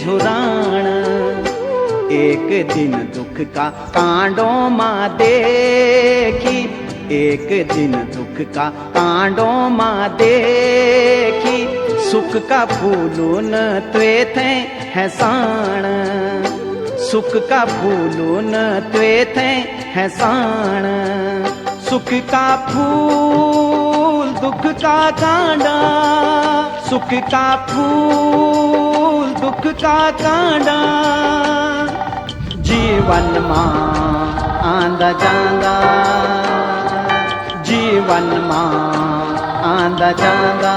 झुराण एक दिन दुख का कांडों माँ देखी, एक दिन दुख का कांडों माँ देखी, सुख का फूलून त्वे थे है साण, सुख का फूलून त्वे थे है साण, सुख का फूल दुख का कांडा, सुख का फूल दुख का कांडा, जीवन मां आंदा जांदा, जीवन मां आंदा जांदा।